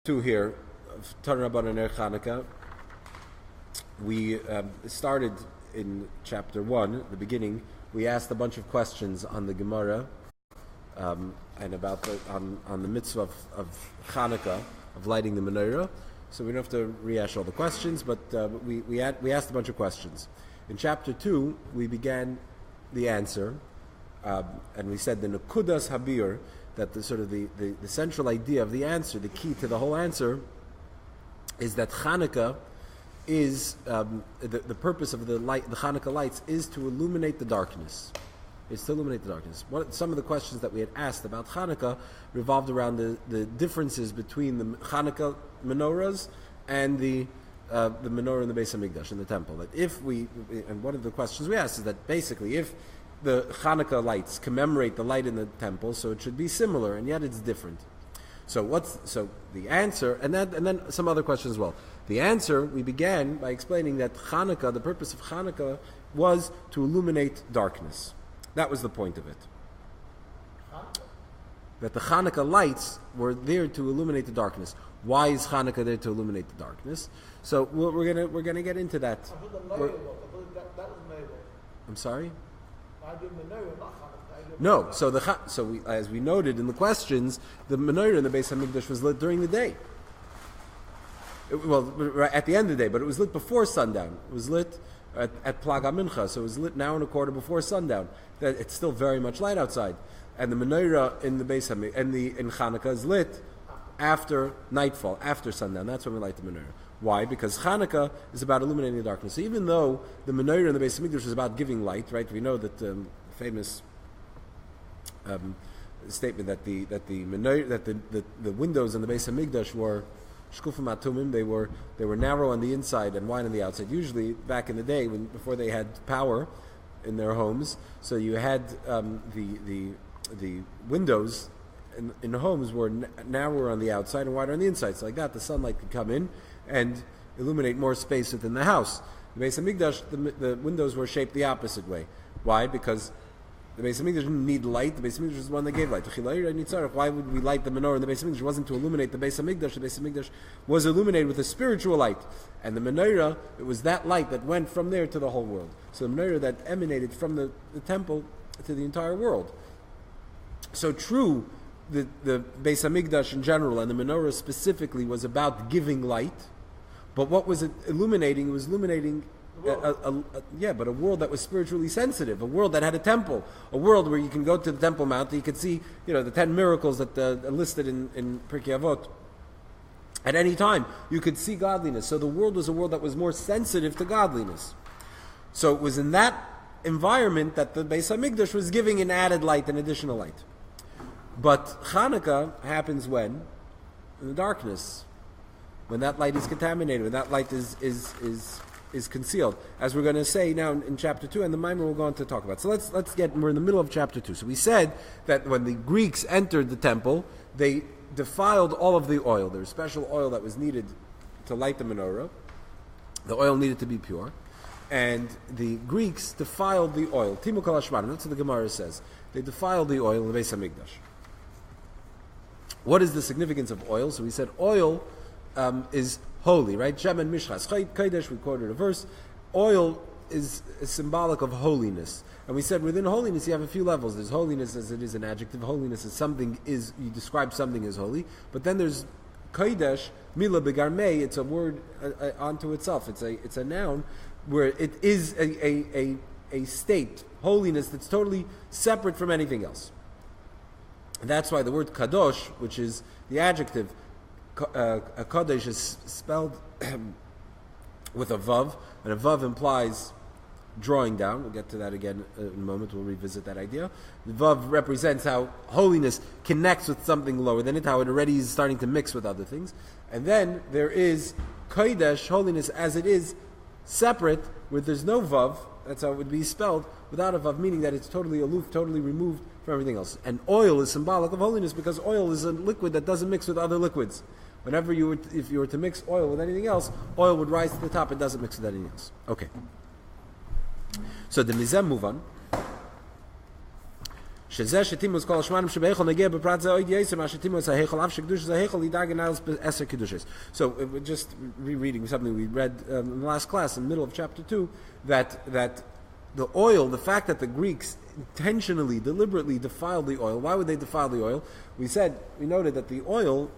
Two here of Tanu Rabanan Chanukah. We started in chapter 1, the beginning. We asked a bunch of questions on the Gemara and about on the mitzvah of Chanukah, of lighting the menorah. So we don't have to rehash all the questions, but we asked a bunch of questions. In chapter 2, we began the answer, and we said the Nekudas Habir, that the sort of the central idea of the answer, the key to the whole answer, is that Chanukah is the purpose of the light, the Chanukah lights, is to illuminate the darkness. It's to illuminate the darkness. Some of the questions that we had asked about Chanukah revolved around the differences between the Chanukah menorahs and the menorah in the Beis Hamikdash, in the temple. That and one of the questions we asked is that basically if the Chanukah lights commemorate the light in the temple, so it should be similar, and yet it's different. So the answer, and then some other questions as well. The answer, we began by explaining that Chanukah, the purpose of Chanukah, was to illuminate darkness. That was the point of it. That the Chanukah lights were there to illuminate the darkness. Why is Chanukah there to illuminate the darkness? So we're gonna get into that. I thought that was Mabel. I'm sorry? I did menorah, not Chanukah. No, so as we noted in the questions, the menorah in the Beis Hamikdash was lit during the day. At the end of the day, but it was lit before sundown. It was lit at Plag HaMincha, so it was lit an hour and a quarter before sundown. That it's still very much light outside, and the menorah in the Beis Hamikdash in Chanukah is lit after nightfall, after sundown. That's when we light the menorah. Why? Because Chanukah is about illuminating the darkness. So even though the menorah in the Beis Hamikdash is about giving light, right? We know that famous statement that the windows in the Beis Hamikdash were shkufim atumim. They were narrow on the inside and wide on the outside. Usually, back in the day, before they had power in their homes, so you had the windows in homes were narrower on the outside and wider on the inside. So like that, the sunlight could come in and illuminate more space within the house. The Beis Hamikdash, the windows were shaped the opposite way. Why? Because the Beis Hamikdash didn't need light. The Beis Hamikdash was the one that gave light. Why would we light the menorah in the Beis Hamikdash? It wasn't to illuminate the Beis Hamikdash. The Beis Hamikdash was illuminated with a spiritual light. And the menorah, it was that light that went from there to the whole world. So the menorah that emanated from the temple to the entire world. So true, the Beis Hamikdash in general and the menorah specifically was about giving light. But what was it illuminating? It was illuminating but a world that was spiritually sensitive, a world that had a temple, a world where you can go to the Temple Mount and you can see, the 10 miracles that are listed in Pirkei Avot. At any time, you could see godliness. So the world was a world that was more sensitive to godliness. So it was in that environment that the Beis Hamikdash was giving an added light, an additional light. But Chanukah happens when? In the darkness. When that light is contaminated, when that light is concealed, as we're going to say now in chapter 2, and the Maimer will go on to talk about. So we're in the middle of chapter 2. So we said that when the Greeks entered the temple, they defiled all of the oil. There was special oil that was needed to light the menorah. The oil needed to be pure. And the Greeks defiled the oil. Timu kol hashmanim. That's what the Gemara says. They defiled the oil in the Beis Hamikdash. What is the significance of oil? So we said oil is holy, right? Shemen mishchas kodesh, we quoted a verse. Oil is symbolic of holiness. And we said within holiness you have a few levels. There's holiness as it is an adjective. Holiness is you describe something as holy. But then there's kodesh, mila begarmei, it's a word unto itself. It's a noun where it is a state, holiness that's totally separate from anything else. And that's why the word kadosh, which is the adjective, Kodesh is spelled with a vav, and a vav implies drawing down. We'll get to that again in a moment. We'll revisit that idea. The vav represents how holiness connects with something lower than it, how it already is starting to mix with other things. And then there is Kodesh, holiness as it is, separate, where there's no vav. That's how it would be spelled, without a vav, meaning that it's totally aloof, totally removed from everything else. And oil is symbolic of holiness because oil is a liquid that doesn't mix with other liquids. Whenever if you were to mix oil with anything else, oil would rise to the top. It doesn't mix with anything else. Okay. So the mizem move on. שזה שתימוס כל השמנים שבהיכל נגיע בפרט זה עוד יסר, מה שתימוס ההיכל אף שקדוש זה ההיכל ידאג נעלס ב10 קדושס. So, just rereading something we read in the last class, in the middle of chapter 2, that the oil, the fact that the Greeks intentionally, deliberately defiled the oil. Why would they defile the oil? We noted that the oil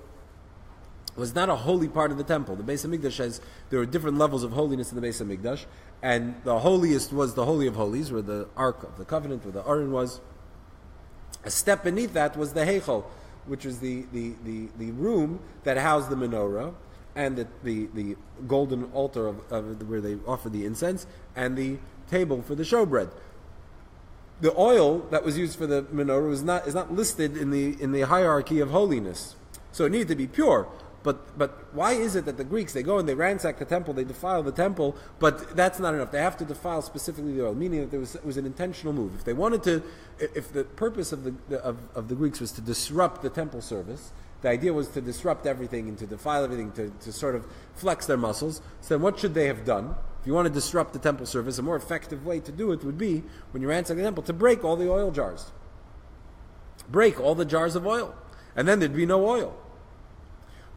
was not a holy part of the temple. The Beis Hamikdash there were different levels of holiness in the Beis Hamikdash, and the holiest was the Holy of Holies, where the Ark of the Covenant, where the Aron was. A step beneath that was the Heichal, which was the room that housed the menorah, and the golden altar of where they offered the incense, and the table for the showbread. The oil that was used for the menorah is not listed in the hierarchy of holiness, so it needed to be pure. But why is it that the Greeks, they go and they ransack the temple, they defile the temple, but that's not enough. They have to defile specifically the oil, meaning that it was an intentional move. If they wanted to, if the purpose of the Greeks was to disrupt the temple service, the idea was to disrupt everything and to defile everything, to sort of flex their muscles, so then what should they have done? If you want to disrupt the temple service, a more effective way to do it would be, when you ransack the temple, to break all the oil jars. Break all the jars of oil. And then there'd be no oil.